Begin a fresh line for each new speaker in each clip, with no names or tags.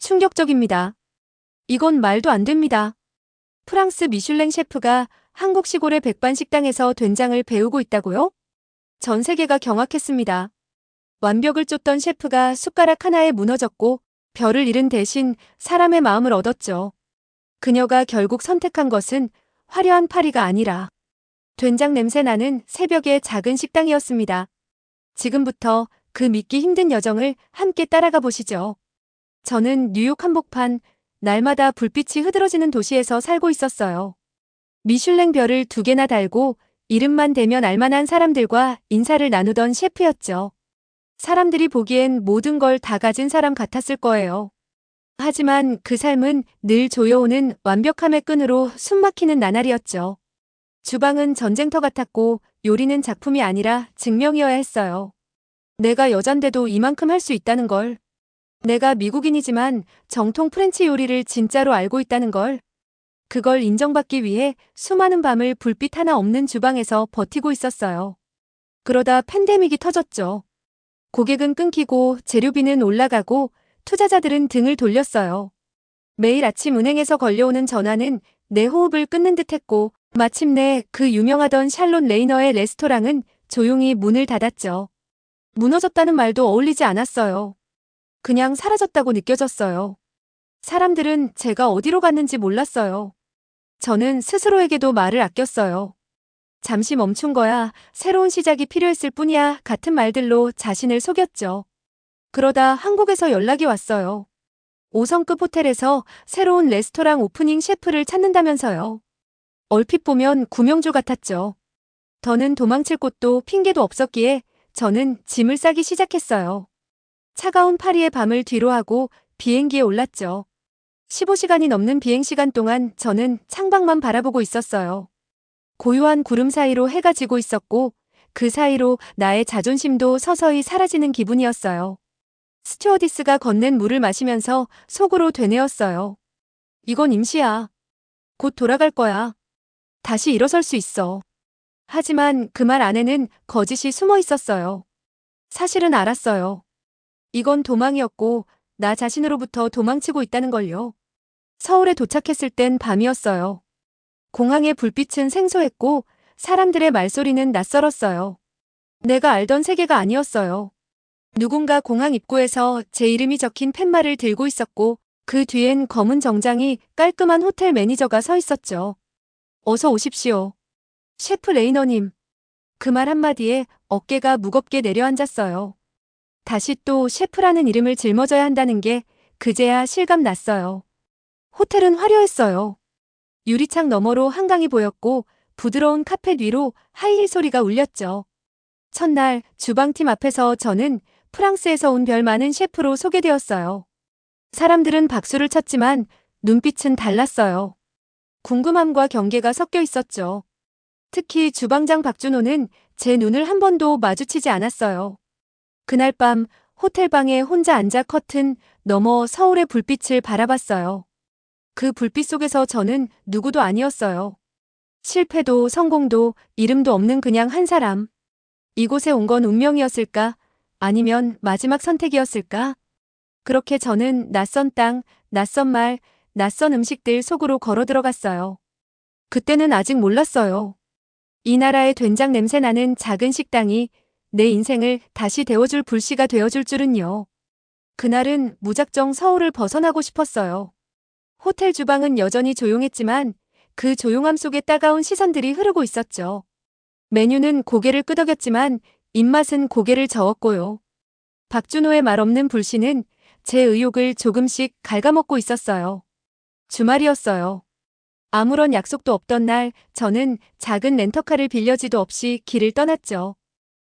충격적입니다. 이건 말도 안 됩니다. 프랑스 미슐랭 셰프가 한국 시골의 백반 식당에서 된장을 배우고 있다고요? 전 세계가 경악했습니다. 완벽을 쫓던 셰프가 숟가락 하나에 무너졌고 별을 잃은 대신 사람의 마음을 얻었죠. 그녀가 결국 선택한 것은 화려한 파리가 아니라 된장 냄새 나는 새벽의 작은 식당이었습니다. 지금부터 그 믿기 힘든 여정을 함께 따라가 보시죠. 저는 뉴욕 한복판, 날마다 불빛이 흐드러지는 도시에서 살고 있었어요. 미슐랭 별을 2개나 달고 이름만 대면 알만한 사람들과 인사를 나누던 셰프였죠. 사람들이 보기엔 모든 걸 다 가진 사람 같았을 거예요. 하지만 그 삶은 늘 조여오는 완벽함의 끈으로 숨막히는 나날이었죠. 주방은 전쟁터 같았고 요리는 작품이 아니라 증명이어야 했어요. 내가 여잔데도 이만큼 할 수 있다는 걸. 내가 미국인이지만 정통 프렌치 요리를 진짜로 알고 있다는 걸. 그걸 인정받기 위해 수많은 밤을 불빛 하나 없는 주방에서 버티고 있었어요. 그러다 팬데믹이 터졌죠. 고객은 끊기고 재료비는 올라가고 투자자들은 등을 돌렸어요. 매일 아침 은행에서 걸려오는 전화는 내 호흡을 끊는 듯했고 마침내 그 유명하던 샬롯 레이너의 레스토랑은 조용히 문을 닫았죠. 무너졌다는 말도 어울리지 않았어요. 그냥 사라졌다고 느껴졌어요. 사람들은 제가 어디로 갔는지 몰랐어요. 저는 스스로에게도 말을 아꼈어요. 잠시 멈춘 거야, 새로운 시작이 필요했을 뿐이야 같은 말들로 자신을 속였죠. 그러다 한국에서 연락이 왔어요. 5성급 호텔에서 새로운 레스토랑 오프닝 셰프를 찾는다면서요. 얼핏 보면 구명조 같았죠. 더는 도망칠 곳도 핑계도 없었기에 저는 짐을 싸기 시작했어요. 차가운 파리의 밤을 뒤로하고 비행기에 올랐죠. 15시간이 넘는 비행시간 동안 저는 창밖만 바라보고 있었어요. 고요한 구름 사이로 해가 지고 있었고 그 사이로 나의 자존심도 서서히 사라지는 기분이었어요. 스튜어디스가 건넨 물을 마시면서 속으로 되뇌었어요. 이건 임시야. 곧 돌아갈 거야. 다시 일어설 수 있어. 하지만 그 말 안에는 거짓이 숨어 있었어요. 사실은 알았어요. 이건 도망이었고 나 자신으로부터 도망치고 있다는 걸요. 서울에 도착했을 땐 밤이었어요. 공항의 불빛은 생소했고 사람들의 말소리는 낯설었어요. 내가 알던 세계가 아니었어요. 누군가 공항 입구에서 제 이름이 적힌 팻말을 들고 있었고 그 뒤엔 검은 정장이 깔끔한 호텔 매니저가 서 있었죠. 어서 오십시오. 셰프 레이너님. 그 말 한마디에 어깨가 무겁게 내려앉았어요. 다시 또 셰프라는 이름을 짊어져야 한다는 게 그제야 실감 났어요. 호텔은 화려했어요. 유리창 너머로 한강이 보였고 부드러운 카펫 위로 하이힐 소리가 울렸죠. 첫날 주방팀 앞에서 저는 프랑스에서 온 별 많은 셰프로 소개되었어요. 사람들은 박수를 쳤지만 눈빛은 달랐어요. 궁금함과 경계가 섞여 있었죠. 특히 주방장 박준호는 제 눈을 한 번도 마주치지 않았어요. 그날 밤 호텔방에 혼자 앉아 커튼 너머 서울의 불빛을 바라봤어요. 그 불빛 속에서 저는 누구도 아니었어요. 실패도 성공도 이름도 없는 그냥 한 사람. 이곳에 온 건 운명이었을까? 아니면 마지막 선택이었을까? 그렇게 저는 낯선 땅, 낯선 말, 낯선 음식들 속으로 걸어 들어갔어요. 그때는 아직 몰랐어요. 이 나라의 된장 냄새 나는 작은 식당이 내 인생을 다시 데워줄 불씨가 되어줄 줄은요. 그날은 무작정 서울을 벗어나고 싶었어요. 호텔 주방은 여전히 조용했지만 그 조용함 속에 따가운 시선들이 흐르고 있었죠. 메뉴는 고개를 끄덕였지만 입맛은 고개를 저었고요. 박준호의 말 없는 불씨는 제 의욕을 조금씩 갉아먹고 있었어요. 주말이었어요. 아무런 약속도 없던 날 저는 작은 렌터카를 빌려지도 없이 길을 떠났죠.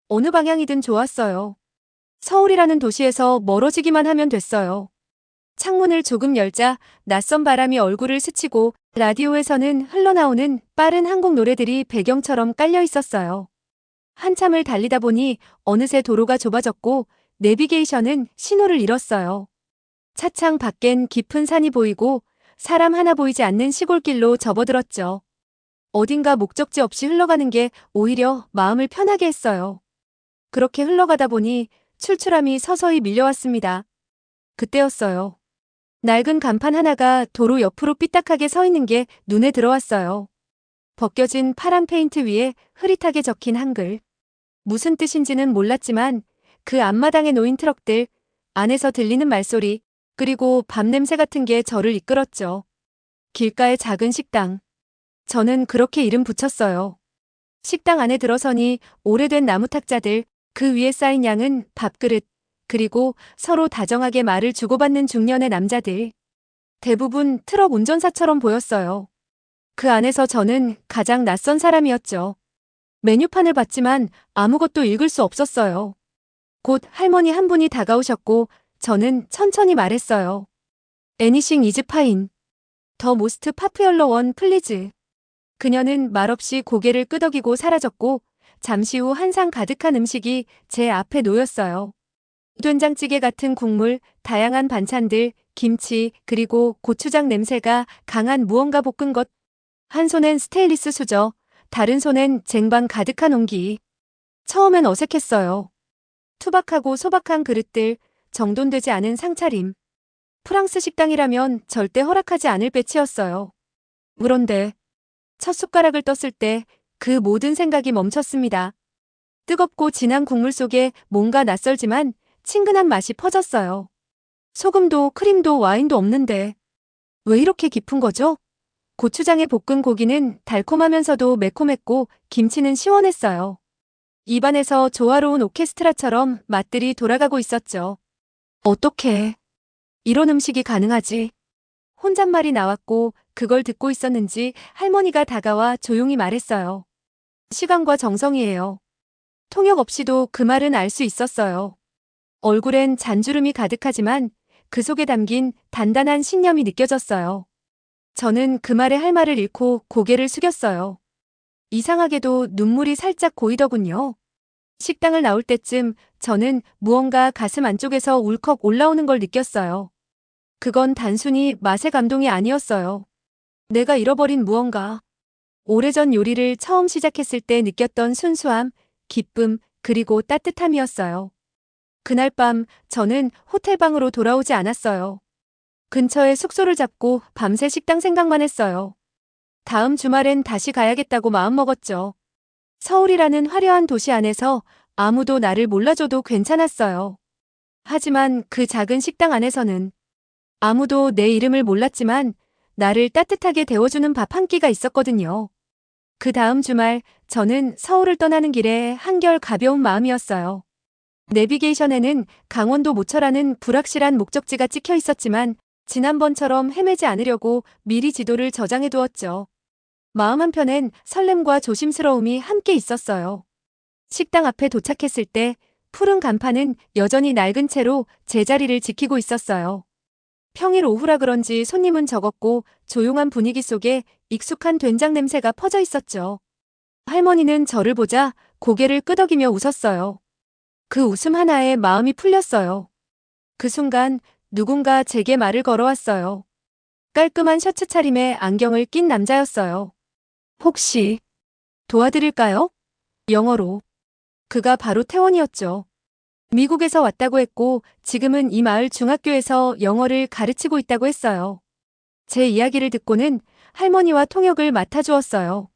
어느 방향이든 좋았어요. 서울이라는 도시에서 멀어지기만 하면 됐어요. 창문을 조금 열자 낯선 바람이 얼굴을 스치고 라디오에서는 흘러나오는 빠른 한국 노래들이 배경처럼 깔려 있었어요. 한참을 달리다 보니 어느새 도로가 좁아졌고 내비게이션은 신호를 잃었어요. 차창 밖엔 깊은 산이 보이고 사람 하나 보이지 않는 시골길로 접어들었죠. 어딘가 목적지 없이 흘러가는 게 오히려 마음을 편하게 했어요. 그렇게 흘러가다 보니 출출함이 서서히 밀려왔습니다. 그때였어요. 낡은 간판 하나가 도로 옆으로 삐딱하게 서 있는 게 눈에 들어왔어요. 벗겨진 파란 페인트 위에 흐릿하게 적힌 한글. 무슨 뜻인지는 몰랐지만 그 앞마당에 놓인 트럭들, 안에서 들리는 말소리, 그리고 밤 냄새 같은 게 저를 이끌었죠. 길가의 작은 식당. 저는 그렇게 이름 붙였어요. 식당 안에 들어서니 오래된 나무 탁자들, 그 위에 쌓인 양은 밥그릇, 그리고 서로 다정하게 말을 주고받는 중년의 남자들. 대부분 트럭 운전사처럼 보였어요. 그 안에서 저는 가장 낯선 사람이었죠. 메뉴판을 봤지만 아무것도 읽을 수 없었어요. 곧 할머니 한 분이 다가오셨고 저는 천천히 말했어요. Anything is fine. The most popular one, please. 그녀는 말없이 고개를 끄덕이고 사라졌고 잠시 후 한상 가득한 음식이 제 앞에 놓였어요. 된장찌개 같은 국물, 다양한 반찬들, 김치, 그리고 고추장 냄새가 강한 무언가 볶은 것. 한 손엔 스테인리스 수저, 다른 손엔 쟁반 가득한 온기. 처음엔 어색했어요. 투박하고 소박한 그릇들, 정돈되지 않은 상차림. 프랑스 식당이라면 절대 허락하지 않을 배치였어요. 그런데 첫 숟가락을 떴을 때 그 모든 생각이 멈췄습니다. 뜨겁고 진한 국물 속에 뭔가 낯설지만 친근한 맛이 퍼졌어요. 소금도 크림도 와인도 없는데 왜 이렇게 깊은 거죠? 고추장에 볶은 고기는 달콤하면서도 매콤했고 김치는 시원했어요. 입안에서 조화로운 오케스트라처럼 맛들이 돌아가고 있었죠. 어떻게 이런 음식이 가능하지? 혼잣말이 나왔고 그걸 듣고 있었는지 할머니가 다가와 조용히 말했어요. 시간과 정성이에요. 통역 없이도 그 말은 알 수 있었어요. 얼굴엔 잔주름이 가득하지만 그 속에 담긴 단단한 신념이 느껴졌어요. 저는 그 말에 할 말을 잃고 고개를 숙였어요. 이상하게도 눈물이 살짝 고이더군요. 식당을 나올 때쯤 저는 무언가 가슴 안쪽에서 울컥 올라오는 걸 느꼈어요. 그건 단순히 맛의 감동이 아니었어요. 내가 잃어버린 무언가. 오래전 요리를 처음 시작했을 때 느꼈던 순수함, 기쁨, 그리고 따뜻함이었어요. 그날 밤 저는 호텔방으로 돌아오지 않았어요. 근처에 숙소를 잡고 밤새 식당 생각만 했어요. 다음 주말엔 다시 가야겠다고 마음먹었죠. 서울이라는 화려한 도시 안에서 아무도 나를 몰라줘도 괜찮았어요. 하지만 그 작은 식당 안에서는 아무도 내 이름을 몰랐지만 나를 따뜻하게 데워주는 밥 한 끼가 있었거든요. 그 다음 주말 저는 서울을 떠나는 길에 한결 가벼운 마음이었어요. 내비게이션에는 강원도 모처라는 불확실한 목적지가 찍혀 있었지만 지난번처럼 헤매지 않으려고 미리 지도를 저장해 두었죠. 마음 한편엔 설렘과 조심스러움이 함께 있었어요. 식당 앞에 도착했을 때 푸른 간판은 여전히 낡은 채로 제자리를 지키고 있었어요. 평일 오후라 그런지 손님은 적었고 조용한 분위기 속에 익숙한 된장 냄새가 퍼져 있었죠. 할머니는 저를 보자 고개를 끄덕이며 웃었어요. 그 웃음 하나에 마음이 풀렸어요. 그 순간 누군가 제게 말을 걸어왔어요. 깔끔한 셔츠 차림에 안경을 낀 남자였어요. 혹시 도와드릴까요? 영어로. 그가 바로 태원이었죠. 미국에서 왔다고 했고 지금은 이 마을 중학교에서 영어를 가르치고 있다고 했어요. 제 이야기를 듣고는 할머니와 통역을 맡아주었어요.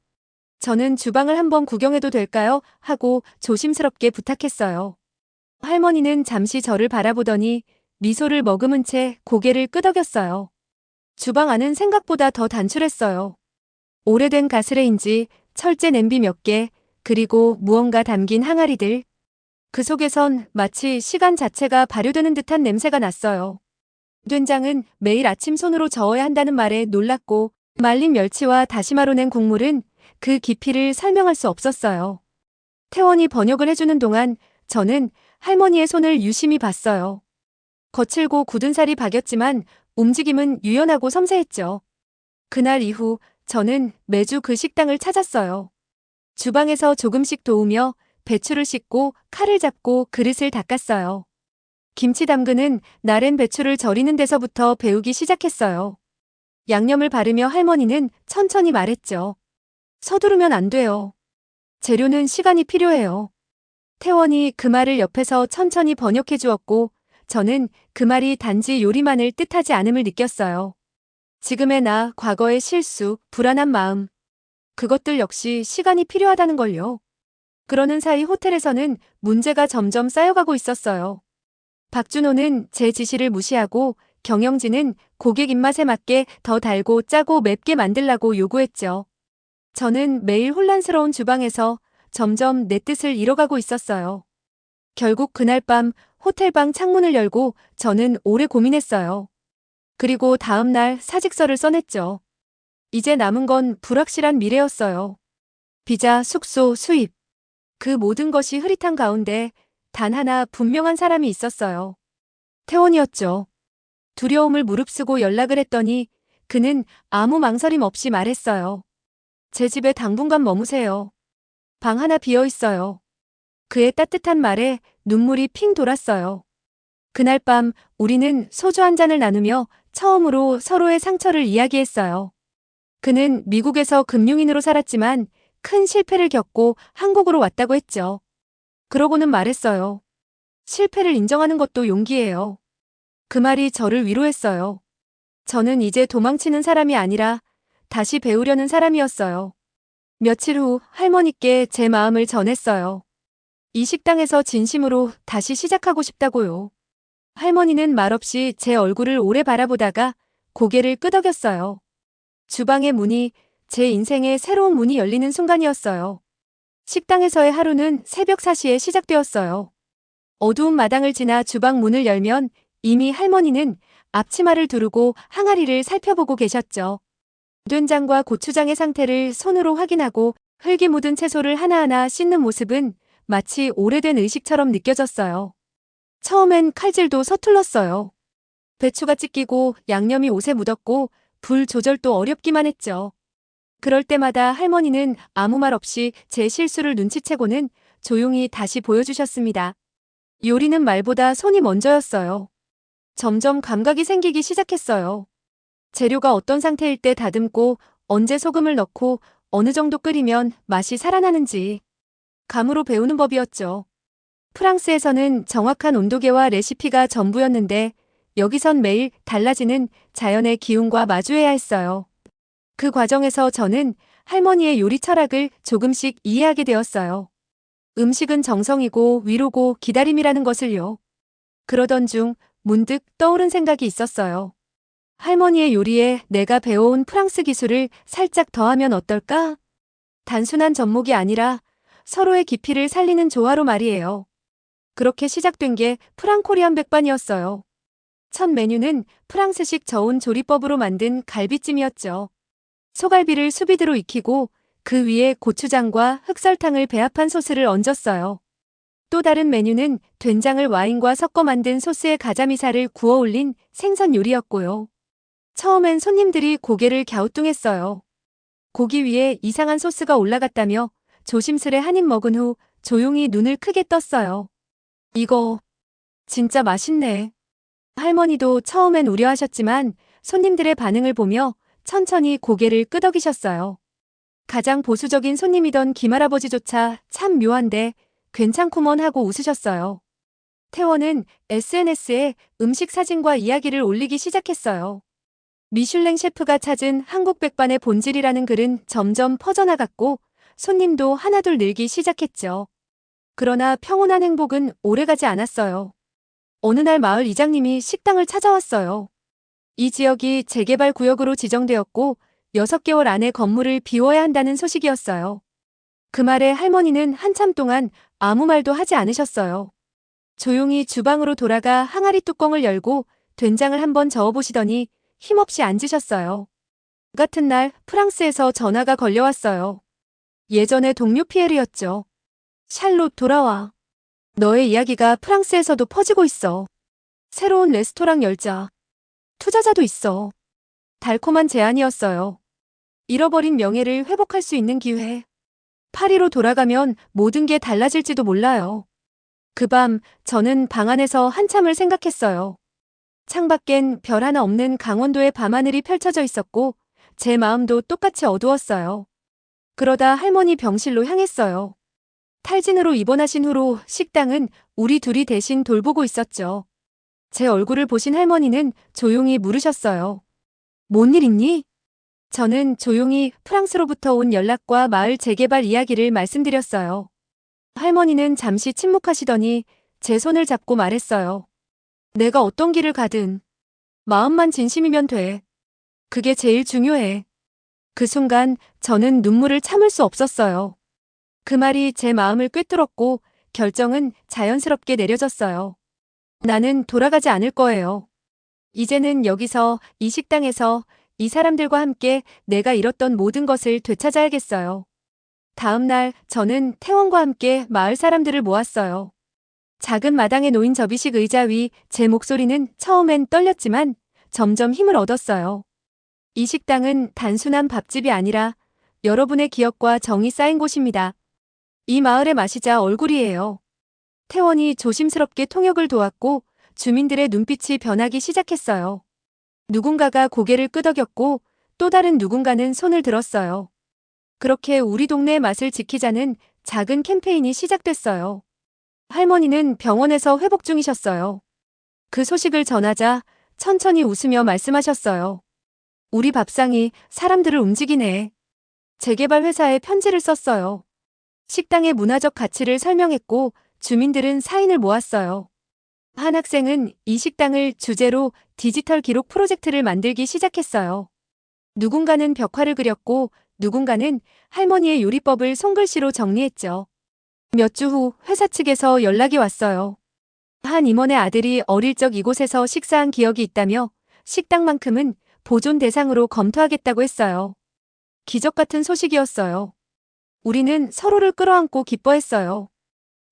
저는 주방을 한번 구경해도 될까요? 하고 조심스럽게 부탁했어요. 할머니는 잠시 저를 바라보더니 미소를 머금은 채 고개를 끄덕였어요. 주방 안은 생각보다 더 단출했어요. 오래된 가스레인지, 철제 냄비 몇 개, 그리고 무언가 담긴 항아리들. 그 속에선 마치 시간 자체가 발효되는 듯한 냄새가 났어요. 된장은 매일 아침 손으로 저어야 한다는 말에 놀랐고 말린 멸치와 다시마로 낸 국물은 그 깊이를 설명할 수 없었어요. 태원이 번역을 해주는 동안 저는 할머니의 손을 유심히 봤어요. 거칠고 굳은 살이 박였지만 움직임은 유연하고 섬세했죠. 그날 이후 저는 매주 그 식당을 찾았어요. 주방에서 조금씩 도우며 배추를 씻고 칼을 잡고 그릇을 닦았어요. 김치 담그는 나랜 배추를 절이는 데서부터 배우기 시작했어요. 양념을 바르며 할머니는 천천히 말했죠. 서두르면 안 돼요. 재료는 시간이 필요해요. 태원이 그 말을 옆에서 천천히 번역해 주었고 저는 그 말이 단지 요리만을 뜻하지 않음을 느꼈어요. 지금의 나, 과거의 실수, 불안한 마음. 그것들 역시 시간이 필요하다는 걸요. 그러는 사이 호텔에서는 문제가 점점 쌓여가고 있었어요. 박준호는 제 지시를 무시하고 경영진은 고객 입맛에 맞게 더 달고 짜고 맵게 만들라고 요구했죠. 저는 매일 혼란스러운 주방에서 점점 내 뜻을 잃어가고 있었어요. 결국 그날 밤 호텔방 창문을 열고 저는 오래 고민했어요. 그리고 다음 날 사직서를 써냈죠. 이제 남은 건 불확실한 미래였어요. 비자, 숙소, 수입. 그 모든 것이 흐릿한 가운데 단 하나 분명한 사람이 있었어요. 태원이었죠. 두려움을 무릅쓰고 연락을 했더니 그는 아무 망설임 없이 말했어요. 제 집에 당분간 머무세요. 방 하나 비어 있어요. 그의 따뜻한 말에 눈물이 핑 돌았어요. 그날 밤 우리는 소주 한 잔을 나누며 처음으로 서로의 상처를 이야기했어요. 그는 미국에서 금융인으로 살았지만 큰 실패를 겪고 한국으로 왔다고 했죠. 그러고는 말했어요. 실패를 인정하는 것도 용기예요. 그 말이 저를 위로했어요. 저는 이제 도망치는 사람이 아니라 다시 배우려는 사람이었어요. 며칠 후 할머니께 제 마음을 전했어요. 이 식당에서 진심으로 다시 시작하고 싶다고요. 할머니는 말없이 제 얼굴을 오래 바라보다가 고개를 끄덕였어요. 주방의 문이 제 인생의 새로운 문이 열리는 순간이었어요. 식당에서의 하루는 새벽 4시에 시작되었어요. 어두운 마당을 지나 주방 문을 열면 이미 할머니는 앞치마를 두르고 항아리를 살펴보고 계셨죠. 된장과 고추장의 상태를 손으로 확인하고 흙이 묻은 채소를 하나하나 씻는 모습은 마치 오래된 의식처럼 느껴졌어요. 처음엔 칼질도 서툴렀어요. 배추가 찢기고 양념이 옷에 묻었고 불 조절도 어렵기만 했죠. 그럴 때마다 할머니는 아무 말 없이 제 실수를 눈치채고는 조용히 다시 보여주셨습니다. 요리는 말보다 손이 먼저였어요. 점점 감각이 생기기 시작했어요. 재료가 어떤 상태일 때 다듬고 언제 소금을 넣고 어느 정도 끓이면 맛이 살아나는지 감으로 배우는 법이었죠. 프랑스에서는 정확한 온도계와 레시피가 전부였는데 여기선 매일 달라지는 자연의 기운과 마주해야 했어요. 그 과정에서 저는 할머니의 요리 철학을 조금씩 이해하게 되었어요. 음식은 정성이고 위로고 기다림이라는 것을요. 그러던 중 문득 떠오른 생각이 있었어요. 할머니의 요리에 내가 배워온 프랑스 기술을 살짝 더하면 어떨까? 단순한 접목이 아니라 서로의 깊이를 살리는 조화로 말이에요. 그렇게 시작된 게 프랑코리안 백반이었어요. 첫 메뉴는 프랑스식 저온 조리법으로 만든 갈비찜이었죠. 소갈비를 수비드로 익히고 그 위에 고추장과 흑설탕을 배합한 소스를 얹었어요. 또 다른 메뉴는 된장을 와인과 섞어 만든 소스에 가자미살을 구워 올린 생선 요리였고요. 처음엔 손님들이 고개를 갸우뚱했어요. 고기 위에 이상한 소스가 올라갔다며 조심스레 한 입 먹은 후 조용히 눈을 크게 떴어요. 이거 진짜 맛있네. 할머니도 처음엔 우려하셨지만 손님들의 반응을 보며 천천히 고개를 끄덕이셨어요. 가장 보수적인 손님이던 김할아버지조차 참 묘한데 괜찮구먼 하고 웃으셨어요. 태원은 SNS에 음식 사진과 이야기를 올리기 시작했어요. 미슐랭 셰프가 찾은 한국 백반의 본질이라는 글은 점점 퍼져나갔고 손님도 하나둘 늘기 시작했죠. 그러나 평온한 행복은 오래가지 않았어요. 어느 날 마을 이장님이 식당을 찾아왔어요. 이 지역이 재개발 구역으로 지정되었고 6개월 안에 건물을 비워야 한다는 소식이었어요. 그 말에 할머니는 한참 동안 아무 말도 하지 않으셨어요. 조용히 주방으로 돌아가 항아리 뚜껑을 열고 된장을 한번 저어보시더니 힘없이 앉으셨어요. 같은 날 프랑스에서 전화가 걸려왔어요. 예전의 동료 피에르였죠. 샬롯 돌아와. 너의 이야기가 프랑스에서도 퍼지고 있어. 새로운 레스토랑 열자. 투자자도 있어. 달콤한 제안이었어요. 잃어버린 명예를 회복할 수 있는 기회. 파리로 돌아가면 모든 게 달라질지도 몰라요. 그 밤 저는 방 안에서 한참을 생각했어요. 창밖엔 별 하나 없는 강원도의 밤하늘이 펼쳐져 있었고 제 마음도 똑같이 어두웠어요. 그러다 할머니 병실로 향했어요. 탈진으로 입원하신 후로 식당은 우리 둘이 대신 돌보고 있었죠. 제 얼굴을 보신 할머니는 조용히 물으셨어요. 뭔 일 있니? 저는 조용히 프랑스로부터 온 연락과 마을 재개발 이야기를 말씀드렸어요. 할머니는 잠시 침묵하시더니 제 손을 잡고 말했어요. 내가 어떤 길을 가든 마음만 진심이면 돼. 그게 제일 중요해. 그 순간 저는 눈물을 참을 수 없었어요. 그 말이 제 마음을 꿰뚫었고 결정은 자연스럽게 내려졌어요. 나는 돌아가지 않을 거예요. 이제는 여기서, 이 식당에서, 이 사람들과 함께 내가 잃었던 모든 것을 되찾아야겠어요. 다음 날 저는 태원과 함께 마을 사람들을 모았어요. 작은 마당에 놓인 접이식 의자 위 제 목소리는 처음엔 떨렸지만 점점 힘을 얻었어요. 이 식당은 단순한 밥집이 아니라 여러분의 기억과 정이 쌓인 곳입니다. 이 마을의 맛이자 얼굴이에요. 태원이 조심스럽게 통역을 도왔고 주민들의 눈빛이 변하기 시작했어요. 누군가가 고개를 끄덕였고 또 다른 누군가는 손을 들었어요. 그렇게 우리 동네의 맛을 지키자는 작은 캠페인이 시작됐어요. 할머니는 병원에서 회복 중이셨어요. 그 소식을 전하자 천천히 웃으며 말씀하셨어요. 우리 밥상이 사람들을 움직이네. 재개발 회사에 편지를 썼어요. 식당의 문화적 가치를 설명했고 주민들은 사인을 모았어요. 한 학생은 이 식당을 주제로 디지털 기록 프로젝트를 만들기 시작했어요. 누군가는 벽화를 그렸고 누군가는 할머니의 요리법을 손글씨로 정리했죠. 몇 주 후 회사 측에서 연락이 왔어요. 한 임원의 아들이 어릴 적 이곳에서 식사한 기억이 있다며 식당만큼은 보존 대상으로 검토하겠다고 했어요. 기적 같은 소식이었어요. 우리는 서로를 끌어안고 기뻐했어요.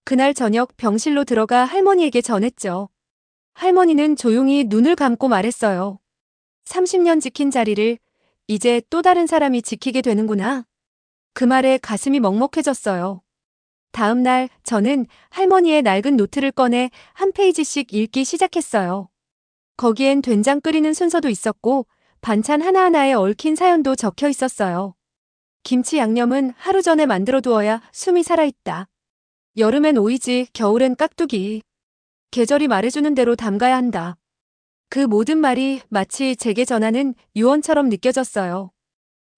그날 저녁 병실로 들어가 할머니에게 전했죠. 할머니는 조용히 눈을 감고 말했어요. 30년 지킨 자리를 이제 또 다른 사람이 지키게 되는구나. 그 말에 가슴이 먹먹해졌어요. 다음 날 저는 할머니의 낡은 노트를 꺼내 한 페이지씩 읽기 시작했어요. 거기엔 된장 끓이는 순서도 있었고 반찬 하나하나에 얽힌 사연도 적혀 있었어요. 김치 양념은 하루 전에 만들어 두어야 숨이 살아있다. 여름엔 오이지, 겨울엔 깍두기. 계절이 말해주는 대로 담가야 한다. 그 모든 말이 마치 제게 전하는 유언처럼 느껴졌어요.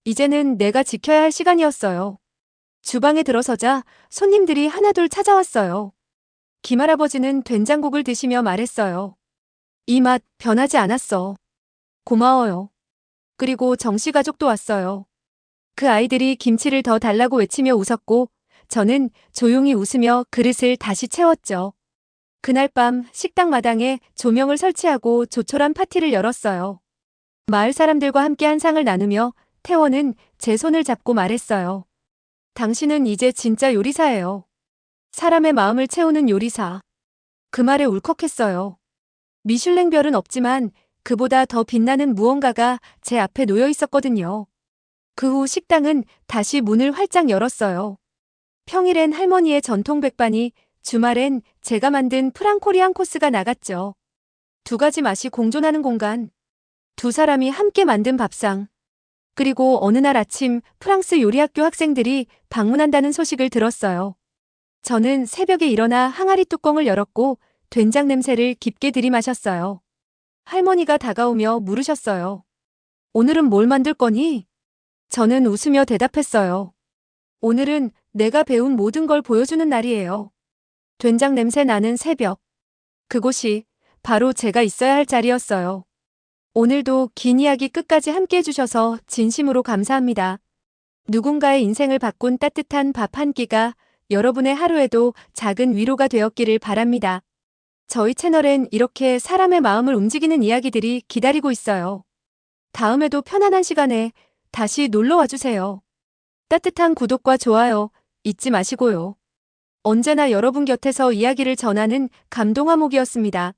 이제는 내가 지켜야 할 시간이었어요. 주방에 들어서자 손님들이 하나둘 찾아왔어요. 김할아버지는 된장국을 드시며 말했어요. 이 맛 변하지 않았어. 고마워요. 그리고 정씨 가족도 왔어요. 그 아이들이 김치를 더 달라고 외치며 웃었고 저는 조용히 웃으며 그릇을 다시 채웠죠. 그날 밤 식당 마당에 조명을 설치하고 조촐한 파티를 열었어요. 마을 사람들과 함께 한 상을 나누며 태원은 제 손을 잡고 말했어요. 당신은 이제 진짜 요리사예요. 사람의 마음을 채우는 요리사. 그 말에 울컥했어요. 미슐랭별은 없지만 그보다 더 빛나는 무언가가 제 앞에 놓여 있었거든요. 그 후 식당은 다시 문을 활짝 열었어요. 평일엔 할머니의 전통 백반이, 주말엔 제가 만든 프랑코리안 코스가 나갔죠. 두 가지 맛이 공존하는 공간. 두 사람이 함께 만든 밥상. 그리고 어느 날 아침 프랑스 요리학교 학생들이 방문한다는 소식을 들었어요. 저는 새벽에 일어나 항아리 뚜껑을 열었고 된장 냄새를 깊게 들이마셨어요. 할머니가 다가오며 물으셨어요. 오늘은 뭘 만들 거니? 저는 웃으며 대답했어요. 오늘은 내가 배운 모든 걸 보여주는 날이에요. 된장 냄새 나는 새벽. 그곳이 바로 제가 있어야 할 자리였어요. 오늘도 긴 이야기 끝까지 함께 해주셔서 진심으로 감사합니다. 누군가의 인생을 바꾼 따뜻한 밥 한 끼가 여러분의 하루에도 작은 위로가 되었기를 바랍니다. 저희 채널엔 이렇게 사람의 마음을 움직이는 이야기들이 기다리고 있어요. 다음에도 편안한 시간에 다시 놀러 와주세요. 따뜻한 구독과 좋아요 잊지 마시고요. 언제나 여러분 곁에서 이야기를 전하는 감동화목이었습니다.